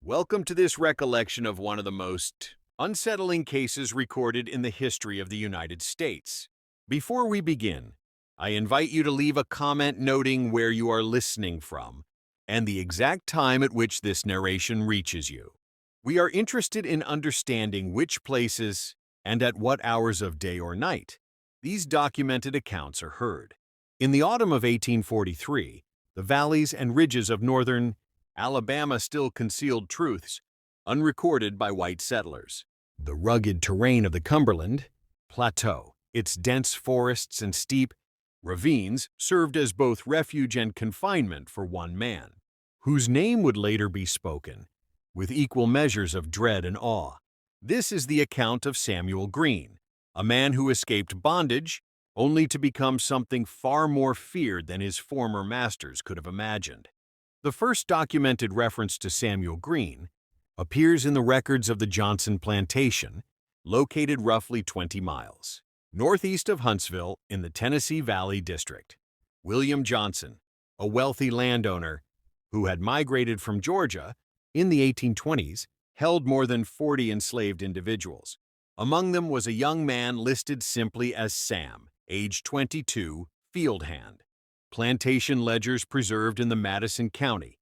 Welcome to this recollection of one of the most unsettling cases recorded in the history of the United States. Before we begin, I invite you to leave a comment noting where you are listening from and the exact time at which this narration reaches you. We are interested in understanding which places and at what hours of day or night these documented accounts are heard. In the autumn of 1843, the valleys and ridges of northern Alabama still concealed truths unrecorded by white settlers. The rugged terrain of the Cumberland Plateau, its dense forests and steep ravines, served as both refuge and confinement for one man, whose name would later be spoken with equal measures of dread and awe. This is the account of Samuel Green, a man who escaped bondage only to become something far more feared than his former masters could have imagined. The first documented reference to Samuel Green appears in the records of the Johnson Plantation, located roughly 20 miles northeast of Huntsville in the Tennessee Valley District. William Johnson, a wealthy landowner who had migrated from Georgia in the 1820s, held more than 40 enslaved individuals. Among them was a young man listed simply as Sam, age 22, field hand. Plantation ledgers preserved in the Madison County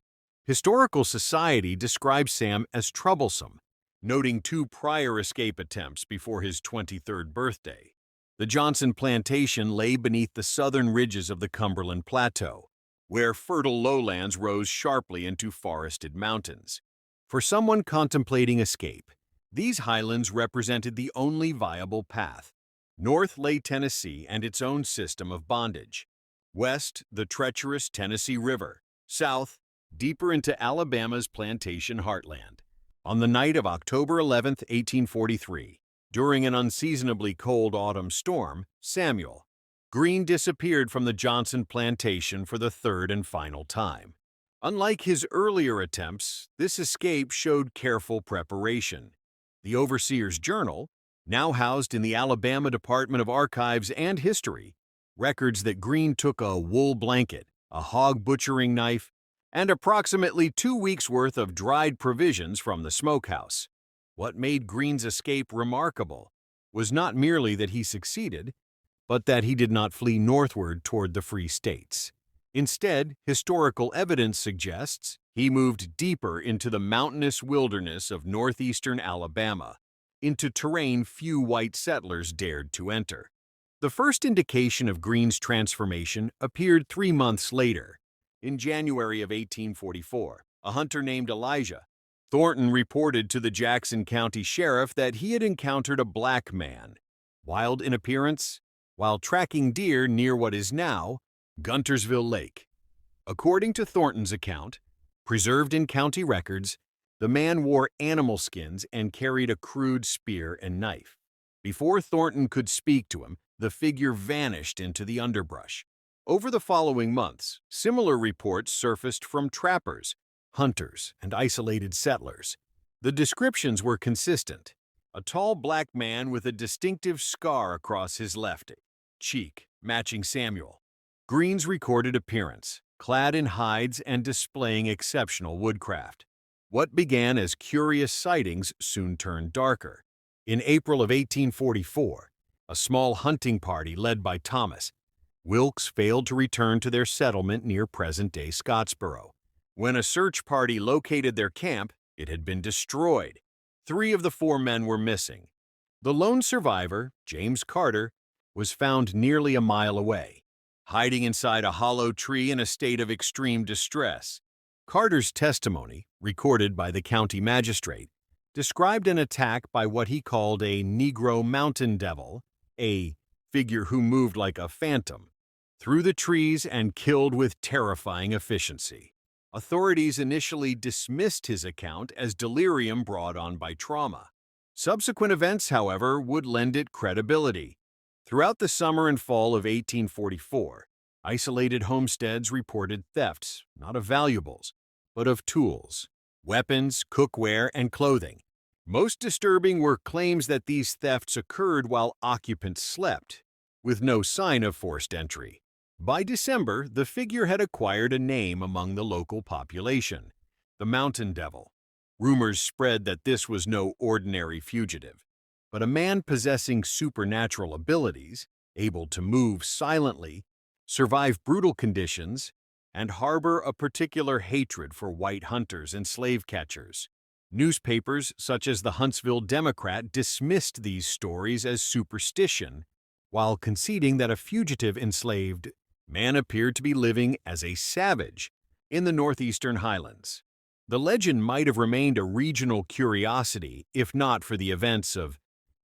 Historical Society describes Sam as troublesome, noting 2 prior escape attempts before his 23rd birthday. The Johnson Plantation lay beneath the southern ridges of the Cumberland Plateau, where fertile lowlands rose sharply into forested mountains. For someone contemplating escape, these highlands represented the only viable path. North lay Tennessee and its own system of bondage. West, the treacherous Tennessee River. South, deeper into Alabama's plantation heartland. On the night of October 11, 1843, during an unseasonably cold autumn storm, Samuel Green disappeared from the Johnson Plantation for the third and final time. Unlike his earlier attempts, this escape showed careful preparation. The Overseer's Journal, now housed in the Alabama Department of Archives and History, records that Green took a wool blanket, a hog butchering knife, and approximately 2 weeks' worth of dried provisions from the smokehouse. What made Green's escape remarkable was not merely that he succeeded, but that he did not flee northward toward the free states. Instead, historical evidence suggests he moved deeper into the mountainous wilderness of northeastern Alabama, into terrain few white settlers dared to enter. The first indication of Green's transformation appeared 3 months later. In January of 1844, a hunter named Elijah Thornton reported to the Jackson County Sheriff that he had encountered a black man, wild in appearance, while tracking deer near what is now Guntersville Lake. According to Thornton's account, preserved in county records, the man wore animal skins and carried a crude spear and knife. Before Thornton could speak to him, the figure vanished into the underbrush. Over the following months, similar reports surfaced from trappers, hunters, and isolated settlers. The descriptions were consistent: a tall black man with a distinctive scar across his left cheek, matching Samuel Green's recorded appearance, clad in hides and displaying exceptional woodcraft. What began as curious sightings soon turned darker. In April of 1844, a small hunting party led by Thomas Wilkes failed to return to their settlement near present-day Scottsboro. When a search party located their camp, it had been destroyed. 3 of the 4 men were missing. The lone survivor, James Carter, was found nearly a mile away, hiding inside a hollow tree in a state of extreme distress. Carter's testimony, recorded by the county magistrate, described an attack by what he called a Negro mountain devil, a figure who moved like a phantom, through the trees and killed with terrifying efficiency. Authorities initially dismissed his account as delirium brought on by trauma. Subsequent events, however, would lend it credibility. Throughout the summer and fall of 1844, isolated homesteads reported thefts, not of valuables, but of tools, weapons, cookware, and clothing. Most disturbing were claims that these thefts occurred while occupants slept, with no sign of forced entry. By December, the figure had acquired a name among the local population, the Mountain Devil. Rumors spread that this was no ordinary fugitive, but a man possessing supernatural abilities, able to move silently, survive brutal conditions, and harbor a particular hatred for white hunters and slave catchers. Newspapers such as the Huntsville Democrat dismissed these stories as superstition, while conceding that a fugitive enslaved man appeared to be living as a savage in the northeastern highlands. The legend might have remained a regional curiosity if not for the events of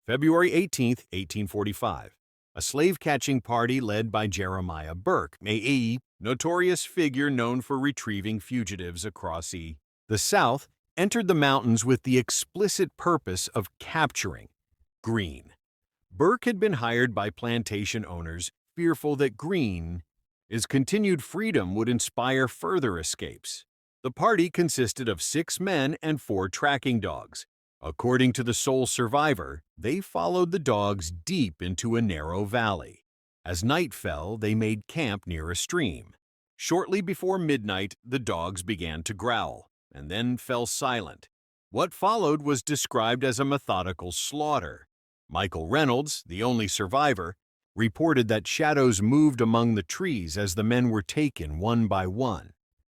February 18, 1845. A slave-catching party led by Jeremiah Burke, a notorious figure known for retrieving fugitives across the South, entered the mountains with the explicit purpose of capturing Green. Burke had been hired by plantation owners fearful that Green's continued freedom would inspire further escapes. The party consisted of 6 men and 4 tracking dogs. According to the sole survivor, they followed the dogs deep into a narrow valley. As night fell, they made camp near a stream. Shortly before midnight, the dogs began to growl, and then fell silent. What followed was described as a methodical slaughter. Michael Reynolds, the only survivor, reported that shadows moved among the trees as the men were taken one by one,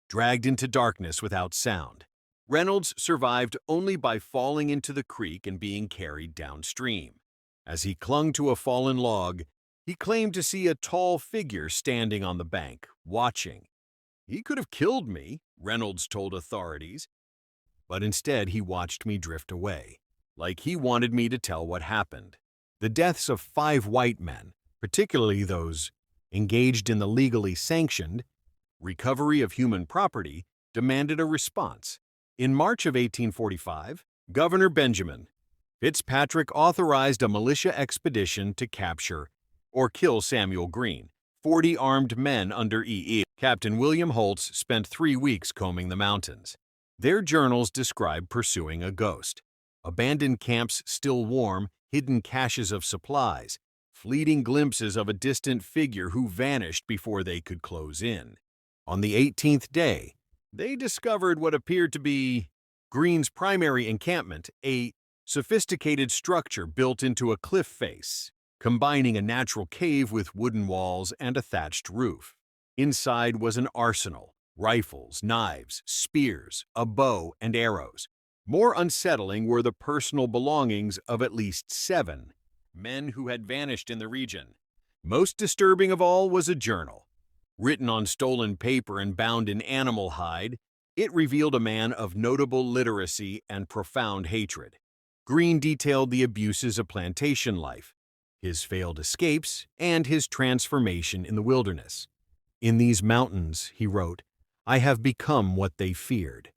dragged into darkness without sound. Reynolds survived only by falling into the creek and being carried downstream. As he clung to a fallen log, he claimed to see a tall figure standing on the bank, watching. "He could have killed me," Reynolds told authorities, but instead he watched me drift away, like he wanted me to tell what happened. The deaths of 5 white men, particularly those engaged in the legally sanctioned recovery of human property, demanded a response. In March of 1845, Governor Benjamin Fitzpatrick authorized a militia expedition to capture or kill Samuel Green. 40 armed men under Captain William Holtz spent 3 weeks combing the mountains. Their journals describe pursuing a ghost, abandoned camps still warm, hidden caches of supplies, fleeting glimpses of a distant figure who vanished before they could close in. On the 18th day, they discovered what appeared to be Green's primary encampment, a sophisticated structure built into a cliff face, combining a natural cave with wooden walls and a thatched roof. Inside was an arsenal, rifles, knives, spears, a bow, and arrows. More unsettling were the personal belongings of at least 7 men who had vanished in the region. Most disturbing of all was a journal. Written on stolen paper and bound in animal hide, it revealed a man of notable literacy and profound hatred. Green detailed the abuses of plantation life, his failed escapes, and his transformation in the wilderness. "In these mountains," he wrote, "I have become what they feared.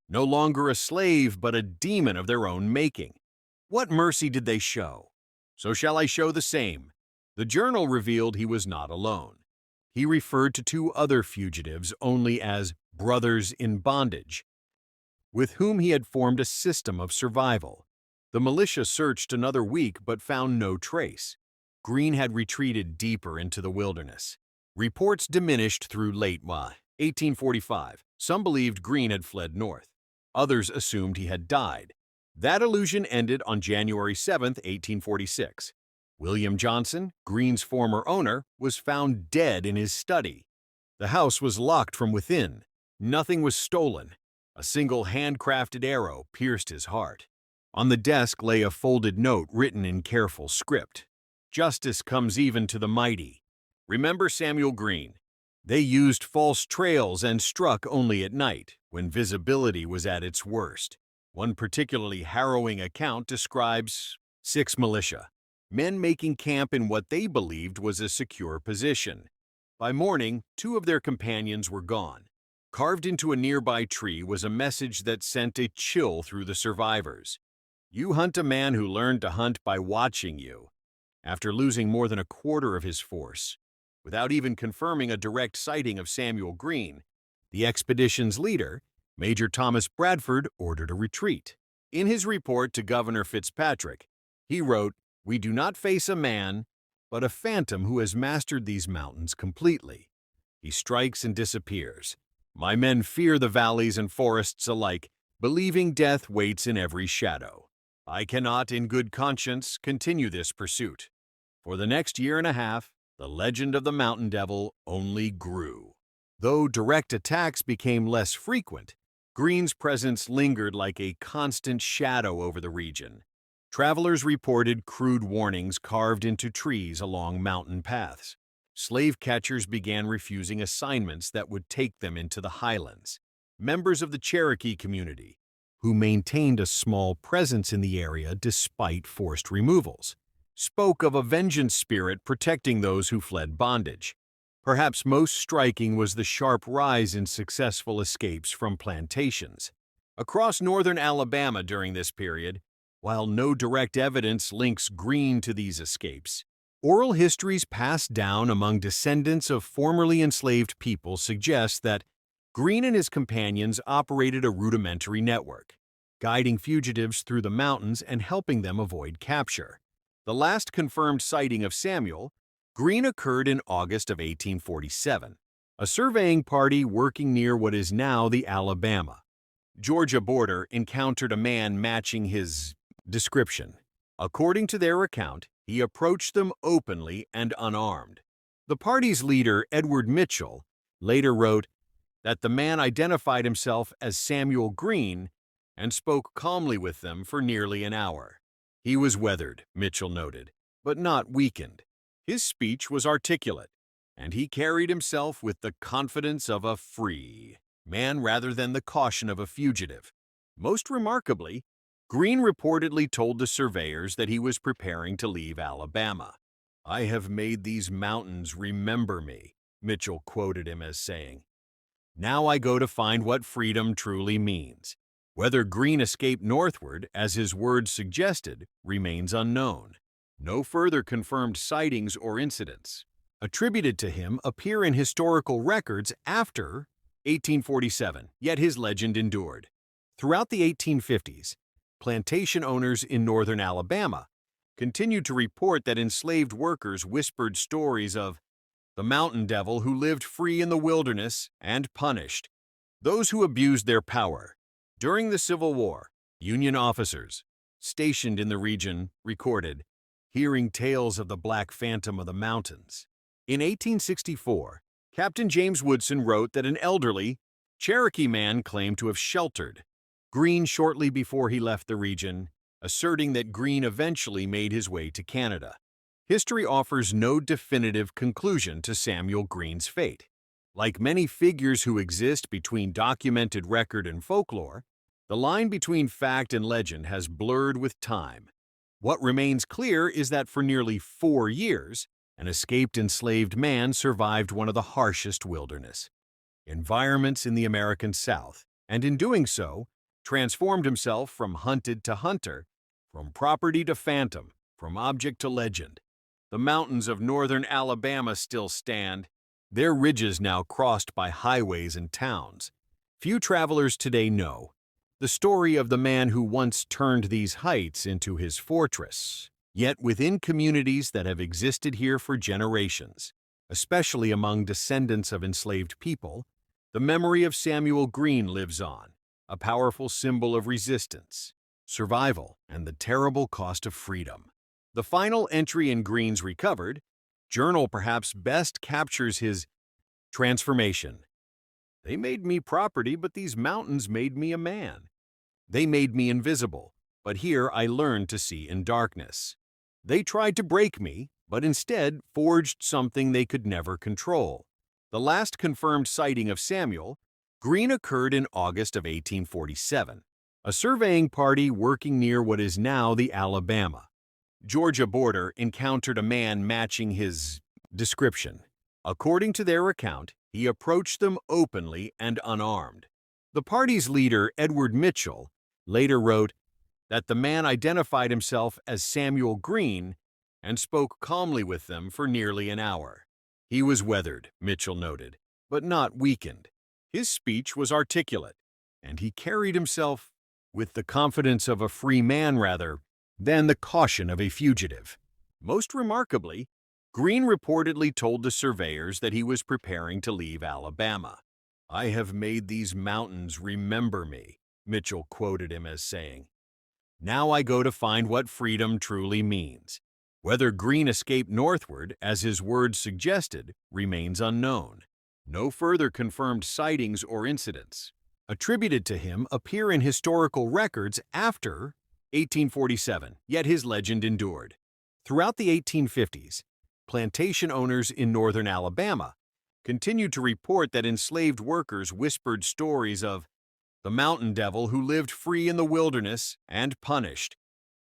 No longer a slave, but a demon of their own making. What mercy did they show? So shall I show the same." The journal revealed he was not alone. He referred to 2 other fugitives only as brothers in bondage, with whom he had formed a system of survival. The militia searched another week but found no trace. Green had retreated deeper into the wilderness. Reports diminished through late 1845. Some believed Green had fled north. Others assumed he had died. That illusion ended on January 7, 1846. William Johnson, Green's former owner, was found dead in his study. The house was locked from within. Nothing was stolen. A single handcrafted arrow pierced his heart. On the desk lay a folded note written in careful script. "Justice comes even to the mighty. Remember Samuel Green. They used false trails and struck only at night, when visibility was at its worst." One particularly harrowing account describes 6 militia, men making camp in what they believed was a secure position. By morning, 2 of their companions were gone. Carved into a nearby tree was a message that sent a chill through the survivors. "You hunt a man who learned to hunt by watching you." After losing more than a quarter of his force, without even confirming a direct sighting of Samuel Green, the expedition's leader, Major Thomas Bradford, ordered a retreat. In his report to Governor Fitzpatrick, he wrote, "We do not face a man, but a phantom who has mastered these mountains completely. He strikes and disappears. My men fear the valleys and forests alike, believing death waits in every shadow. I cannot, in good conscience, continue this pursuit. For the next year and a half, the legend of the Mountain Devil only grew. Though direct attacks became less frequent, Green's presence lingered like a constant shadow over the region. Travelers reported crude warnings carved into trees along mountain paths. Slave catchers began refusing assignments that would take them into the highlands. Members of the Cherokee community, who maintained a small presence in the area despite forced removals, spoke of a vengeance spirit protecting those who fled bondage. Perhaps most striking was the sharp rise in successful escapes from plantations. Across northern Alabama during this period, while no direct evidence links Green to these escapes, oral histories passed down among descendants of formerly enslaved people suggest that Green and his companions operated a rudimentary network, guiding fugitives through the mountains and helping them avoid capture. The last confirmed sighting of Samuel Green occurred in August of 1847. A surveying party working near what is now the Alabama, Georgia border encountered a man matching his description. According to their account, he approached them openly and unarmed. The party's leader, Edward Mitchell, later wrote that the man identified himself as Samuel Green and spoke calmly with them for nearly an hour. He was weathered, Mitchell noted, but not weakened. His speech was articulate, and he carried himself with the confidence of a free man rather than the caution of a fugitive. Most remarkably, Green reportedly told the surveyors that he was preparing to leave Alabama. "I have made these mountains remember me," Mitchell quoted him as saying. "Now I go to find what freedom truly means." Whether Green escaped northward, as his words suggested, remains unknown. No further confirmed sightings or incidents attributed to him appear in historical records after 1847, yet his legend endured. Throughout the 1850s, plantation owners in northern Alabama continued to report that enslaved workers whispered stories of the Mountain Devil who lived free in the wilderness and punished those who abused their power. During the Civil War, Union officers stationed in the region recorded hearing tales of the Black Phantom of the mountains. In 1864, Captain James Woodson wrote that an elderly Cherokee man claimed to have sheltered Green shortly before he left the region, asserting that Green eventually made his way to Canada. History offers no definitive conclusion to Samuel Green's fate. Like many figures who exist between documented record and folklore, the line between fact and legend has blurred with time. What remains clear is that for nearly 4 years, an escaped enslaved man survived one of the harshest wilderness environments in the American South, and in doing so, transformed himself from hunted to hunter, from property to phantom, from object to legend. The mountains of northern Alabama still stand, their ridges now crossed by highways and towns. Few travelers today know the story of the man who once turned these heights into his fortress. Yet within communities that have existed here for generations, especially among descendants of enslaved people, the memory of Samuel Green lives on, a powerful symbol of resistance, survival, and the terrible cost of freedom. The final entry in Green's recovered journal perhaps best captures his transformation. "They made me property, but these mountains made me a man. They made me invisible, but here I learned to see in darkness. They tried to break me, but instead forged something they could never control." The last confirmed sighting of Samuel Green occurred in August of 1847. A surveying party working near what is now the Alabama, Georgia border encountered a man matching his description. According to their account, he approached them openly and unarmed. The party's leader, Edward Mitchell, later wrote that the man identified himself as Samuel Green and spoke calmly with them for nearly an hour. He was weathered, Mitchell noted, but not weakened. His speech was articulate, and he carried himself with the confidence of a free man rather than the caution of a fugitive. Most remarkably, Green reportedly told the surveyors that he was preparing to leave Alabama. "I have made these mountains remember me," Mitchell quoted him as saying. Now I go to find what freedom truly means. Whether Greene escaped northward, as his words suggested, remains unknown. No further confirmed sightings or incidents attributed to him appear in historical records after 1847, yet his legend endured. Throughout the 1850s, plantation owners in northern Alabama continued to report that enslaved workers whispered stories of the mountain devil who lived free in the wilderness and punished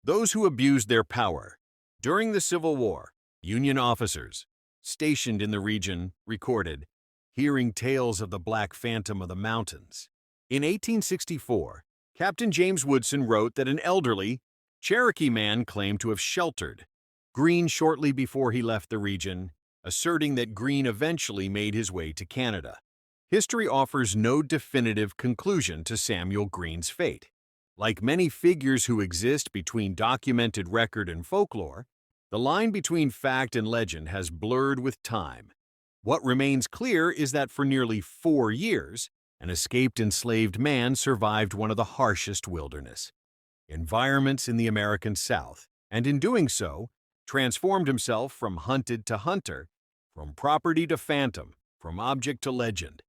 those who abused their power. During the Civil War, Union officers stationed in the region recorded hearing tales of the Black Phantom of the mountains. In 1864, Captain James Woodson wrote that an elderly Cherokee man claimed to have sheltered Greene shortly before he left the region, asserting that Greene eventually made his way to Canada. History offers no definitive conclusion to Samuel Greene's fate. Like many figures who exist between documented record and folklore, the line between fact and legend has blurred with time. What remains clear is that for nearly 4 years, an escaped enslaved man survived one of the harshest wilderness environments in the American South, and in doing so, transformed himself from hunted to hunter, from property to phantom, from object to legend.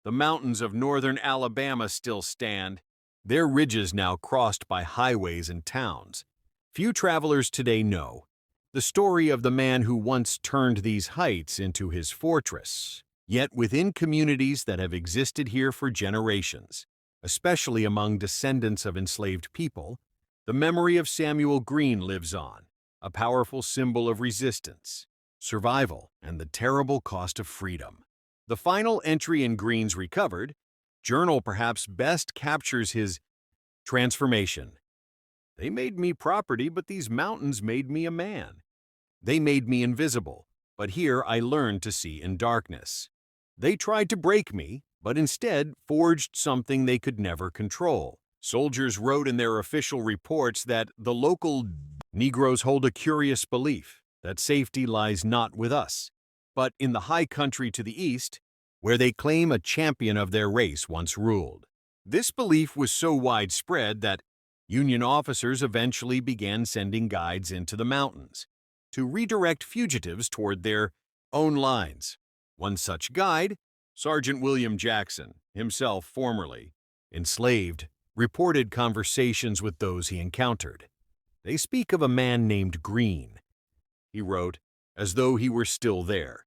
The mountains of northern Alabama still stand, their ridges now crossed by highways and towns. Few travelers today know the story of the man who once turned these heights into his fortress. Yet within communities that have existed here for generations, especially among descendants of enslaved people, the memory of Samuel Greene lives on, a powerful symbol of resistance, survival, and the terrible cost of freedom. The final entry in Greene's recovered journal perhaps best captures his transformation. They made me property, but these mountains made me a man. They made me invisible, but here I learned to see in darkness. They tried to break me, but instead forged something they could never control. Soldiers wrote in their official reports that the local Negroes hold a curious belief that safety lies not with us, but in the high country to the east, where they claim a champion of their race once ruled. This belief was so widespread that Union officers eventually began sending guides into the mountains to redirect fugitives toward their own lines. One such guide, Sergeant William Jackson, himself formerly enslaved, reported conversations with those he encountered. They speak of a man named Greene, he wrote, as though he were still there,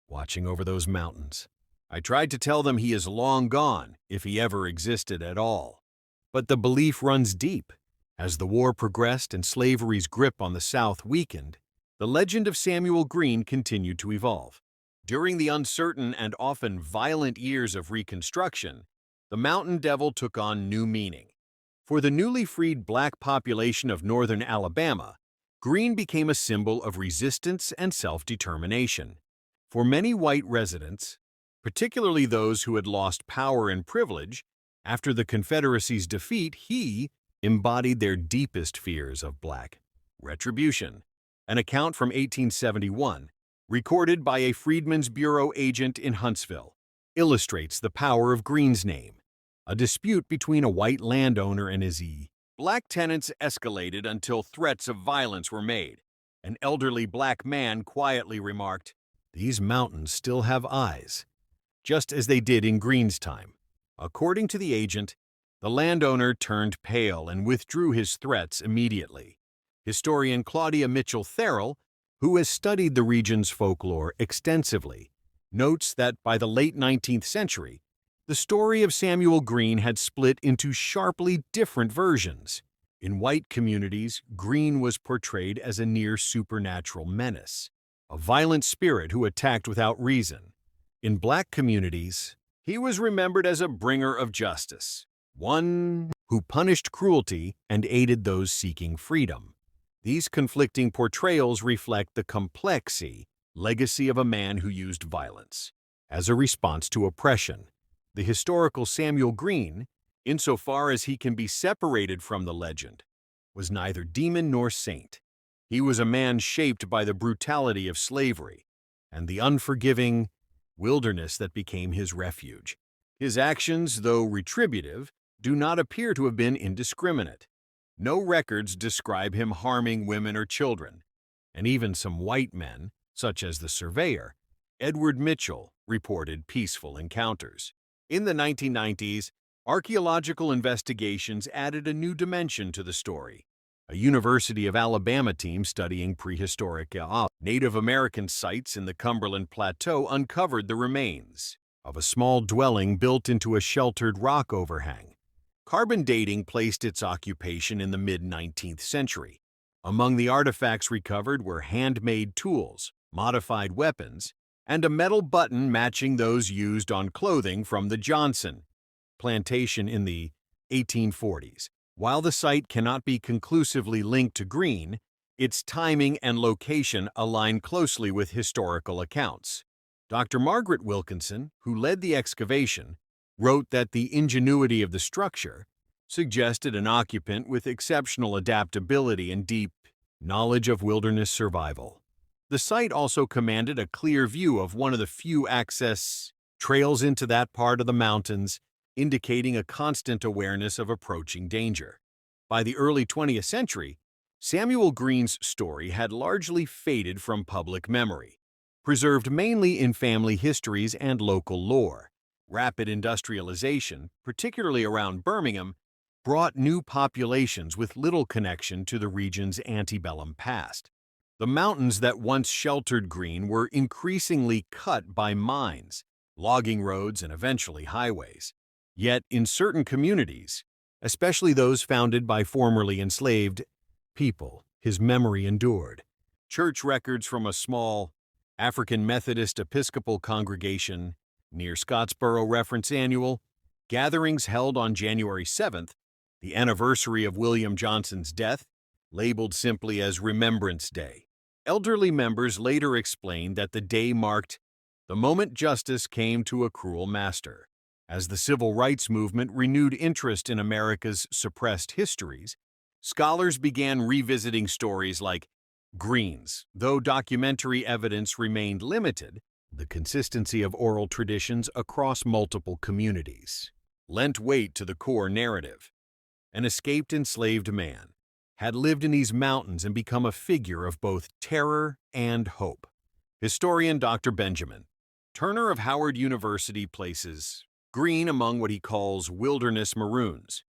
watching over those mountains. I tried to tell them he is long gone, if he ever existed at all. But the belief runs deep. As the war progressed and slavery's grip on the South weakened, the legend of Samuel Greene continued to evolve. During the uncertain and often violent years of Reconstruction, the Mountain Devil took on new meaning. For the newly freed black population of northern Alabama, Greene became a symbol of resistance and self-determination. For many white residents, particularly those who had lost power and privilege after the Confederacy's defeat, he embodied their deepest fears of black retribution. An account from 1871, recorded by a Freedmen's Bureau agent in Huntsville, illustrates the power of Greene's name. A dispute between a white landowner and his black tenants escalated until threats of violence were made. An elderly black man quietly remarked, "These mountains still have eyes," just as they did in Greene's time. According to the agent, the landowner turned pale and withdrew his threats immediately. Historian Claudia Mitchell Therrell, who has studied the region's folklore extensively, notes that by the late 19th century, the story of Samuel Greene had split into sharply different versions. In white communities, Greene was portrayed as a near supernatural menace, a violent spirit who attacked without reason. In black communities, he was remembered as a bringer of justice, one who punished cruelty and aided those seeking freedom. These conflicting portrayals reflect the complex legacy of a man who used violence as a response to oppression. The historical Samuel Greene, insofar as he can be separated from the legend, was neither demon nor saint. He was a man shaped by the brutality of slavery and the unforgiving wilderness that became his refuge. His actions, though retributive, do not appear to have been indiscriminate. No records describe him harming women or children, and even some white men, such as the surveyor, Edward Mitchell, reported peaceful encounters. In the 1990s, archaeological investigations added a new dimension to the story. A University of Alabama team studying prehistoric Native American sites in the Cumberland Plateau uncovered the remains of a small dwelling built into a sheltered rock overhang. Carbon dating placed its occupation in the mid-19th century. Among the artifacts recovered were handmade tools, modified weapons, and a metal button matching those used on clothing from the Johnson plantation in the 1840s. While the site cannot be conclusively linked to Green, its timing and location align closely with historical accounts. Dr. Margaret Wilkinson, who led the excavation, wrote that the ingenuity of the structure suggested an occupant with exceptional adaptability and deep knowledge of wilderness survival. The site also commanded a clear view of one of the few access trails into that part of the mountains, indicating a constant awareness of approaching danger. By the early 20th century, Samuel Green's story had largely faded from public memory, preserved mainly in family histories and local lore. Rapid industrialization, particularly around Birmingham, brought new populations with little connection to the region's antebellum past. The mountains that once sheltered Green were increasingly cut by mines, logging roads, and eventually highways. Yet, in certain communities, especially those founded by formerly enslaved people, his memory endured. Church records from a small African Methodist Episcopal congregation near Scottsboro reference annual gatherings held on January 7th, the anniversary of William Johnson's death, labeled simply as Remembrance Day. Elderly members later explained that the day marked the moment justice came to a cruel master. As the civil rights movement renewed interest in America's suppressed histories, scholars began revisiting stories like Green's. Though documentary evidence remained limited, the consistency of oral traditions across multiple communities lent weight to the core narrative. An escaped enslaved man had lived in these mountains and become a figure of both terror and hope. Historian Dr. Benjamin Turner of Howard University places Green among what he calls wilderness maroons,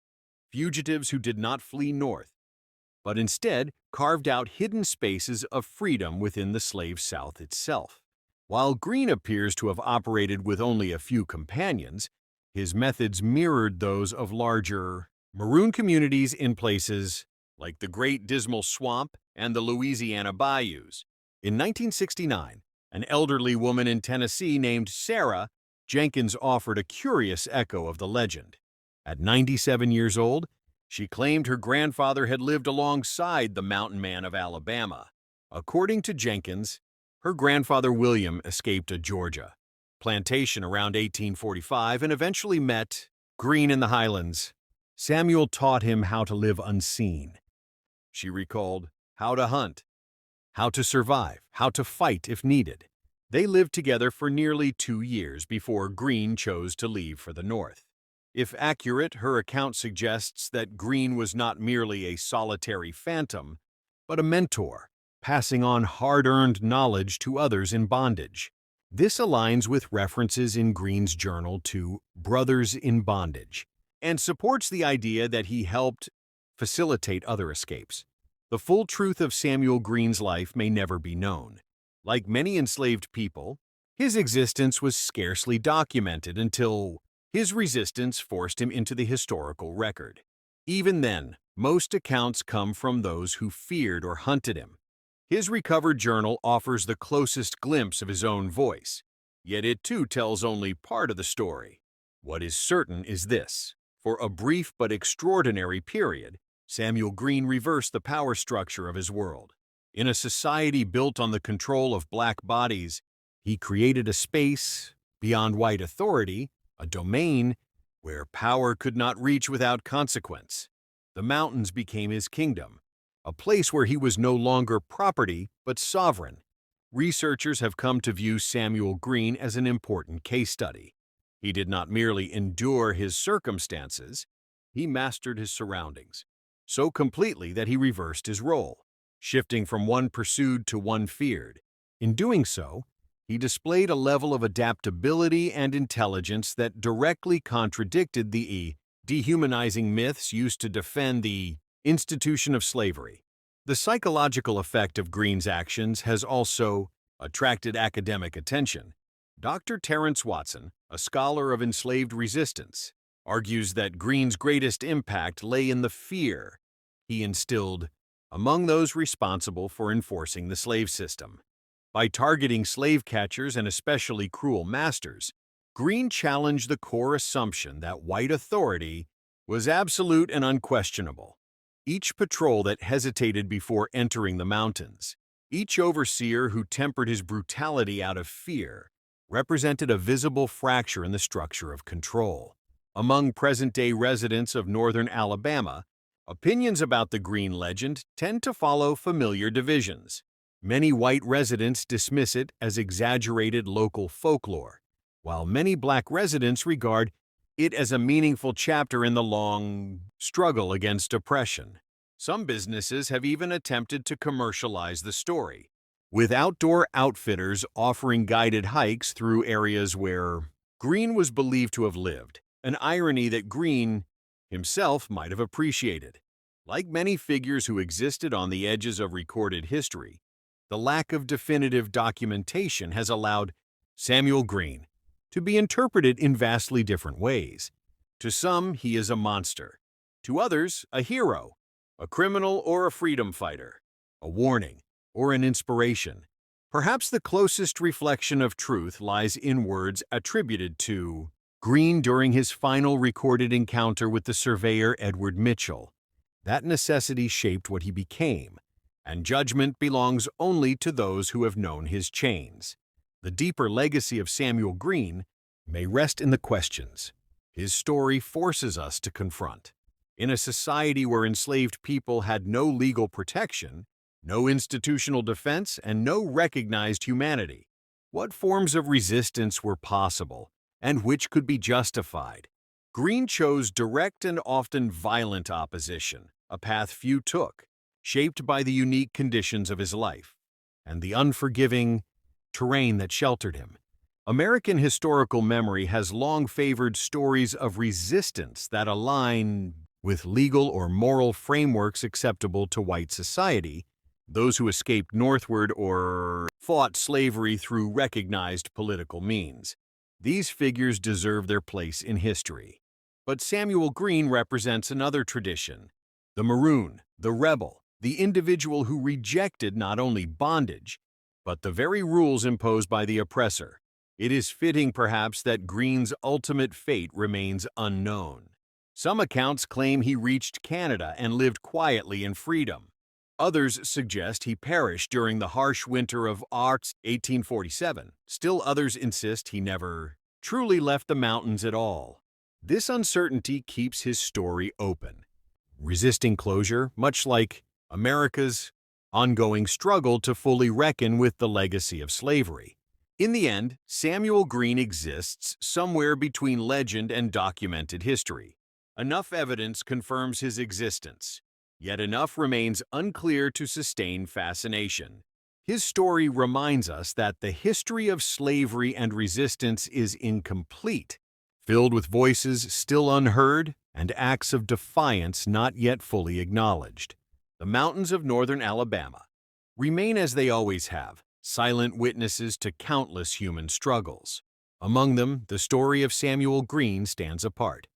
fugitives who did not flee north, but instead carved out hidden spaces of freedom within the slave South itself. While Green appears to have operated with only a few companions, his methods mirrored those of larger maroon communities in places like the Great Dismal Swamp and the Louisiana bayous. In 1969, an elderly woman in Tennessee named Sarah Jenkins offered a curious echo of the legend. At 97 years old, she claimed her grandfather had lived alongside the mountain man of Alabama. According to Jenkins, her grandfather William escaped a Georgia plantation around 1845 and eventually met Green in the highlands. Samuel taught him how to live unseen. She recalled how to hunt, how to survive, how to fight if needed. They lived together for nearly 2 years before Green chose to leave for the north. If accurate, her account suggests that Green was not merely a solitary phantom, but a mentor, passing on hard-earned knowledge to others in bondage. This aligns with references in Green's journal to brothers in bondage, and supports the idea that he helped facilitate other escapes. The full truth of Samuel Green's life may never be known. Like many enslaved people, his existence was scarcely documented until his resistance forced him into the historical record. Even then, most accounts come from those who feared or hunted him. His recovered journal offers the closest glimpse of his own voice, yet it too tells only part of the story. What is certain is this: for a brief but extraordinary period, Samuel Green reversed the power structure of his world. In a society built on the control of black bodies, he created a space beyond white authority, a domain where power could not reach without consequence. The mountains became his kingdom, a place where he was no longer property but sovereign. Researchers have come to view Samuel Green as an important case study. He did not merely endure his circumstances, he mastered his surroundings, so completely that he reversed his role, shifting from one pursued to one feared. In doing so, he displayed a level of adaptability and intelligence that directly contradicted the dehumanizing myths used to defend the institution of slavery. The psychological effect of Greene's actions has also attracted academic attention. Dr. Terence Watson, a scholar of enslaved resistance, argues that Greene's greatest impact lay in the fear he instilled among those responsible for enforcing the slave system. By targeting slave catchers and especially cruel masters, Greene challenged the core assumption that white authority was absolute and unquestionable. Each patrol that hesitated before entering the mountains, each overseer who tempered his brutality out of fear, represented a visible fracture in the structure of control. Among present-day residents of northern Alabama, opinions about the Greene legend tend to follow familiar divisions. Many white residents dismiss it as exaggerated local folklore, while many black residents regard it as a meaningful chapter in the long struggle against oppression. Some businesses have even attempted to commercialize the story, with outdoor outfitters offering guided hikes through areas where Greene was believed to have lived, an irony that Greene himself might have appreciated. Like many figures who existed on the edges of recorded history, the lack of definitive documentation has allowed Samuel Greene to be interpreted in vastly different ways. To some, he is a monster. To others, a hero, a criminal or a freedom fighter, a warning or an inspiration. Perhaps the closest reflection of truth lies in words attributed to Greene during his final recorded encounter with the surveyor Edward Mitchell. That necessity shaped what he became, and judgment belongs only to those who have known his chains. The deeper legacy of Samuel Greene may rest in the questions his story forces us to confront. In a society where enslaved people had no legal protection, no institutional defense, and no recognized humanity, what forms of resistance were possible, and which could be justified? Greene chose direct and often violent opposition, a path few took, shaped by the unique conditions of his life and the unforgiving terrain that sheltered him. American historical memory has long favored stories of resistance that align with legal or moral frameworks acceptable to white society, those who escaped northward or fought slavery through recognized political means. These figures deserve their place in history. But Samuel Greene represents another tradition: the Maroon, the rebel, the individual who rejected not only bondage, but the very rules imposed by the oppressor. It is fitting, perhaps, that Greene's ultimate fate remains unknown. Some accounts claim he reached Canada and lived quietly in freedom. Others suggest he perished during the harsh winter of 1847. Still others insist he never truly left the mountains at all. This uncertainty keeps his story open, resisting closure, much like America's ongoing struggle to fully reckon with the legacy of slavery. In the end, Samuel Greene exists somewhere between legend and documented history. Enough evidence confirms his existence, yet enough remains unclear to sustain fascination. His story reminds us that the history of slavery and resistance is incomplete, filled with voices still unheard and acts of defiance not yet fully acknowledged. The mountains of northern Alabama remain as they always have, silent witnesses to countless human struggles. Among them, the story of Samuel Greene stands apart,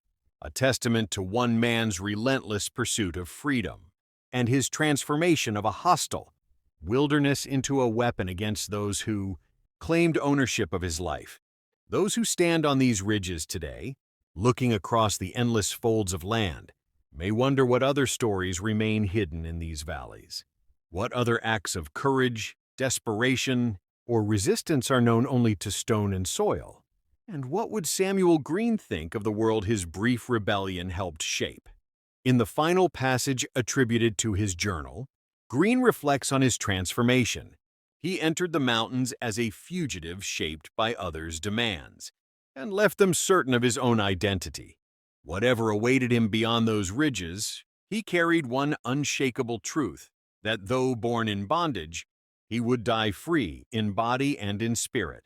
a testament to one man's relentless pursuit of freedom and his transformation of a hostile wilderness into a weapon against those who claimed ownership of his life. Those who stand on these ridges today, looking across the endless folds of land, may wonder what other stories remain hidden in these valleys. What other acts of courage, desperation, or resistance are known only to stone and soil? And what would Samuel Greene think of the world his brief rebellion helped shape? In the final passage attributed to his journal, Greene reflects on his transformation. He entered the mountains as a fugitive shaped by others' demands, and left them certain of his own identity. Whatever awaited him beyond those ridges, he carried one unshakable truth, that though born in bondage, he would die free in body and in spirit.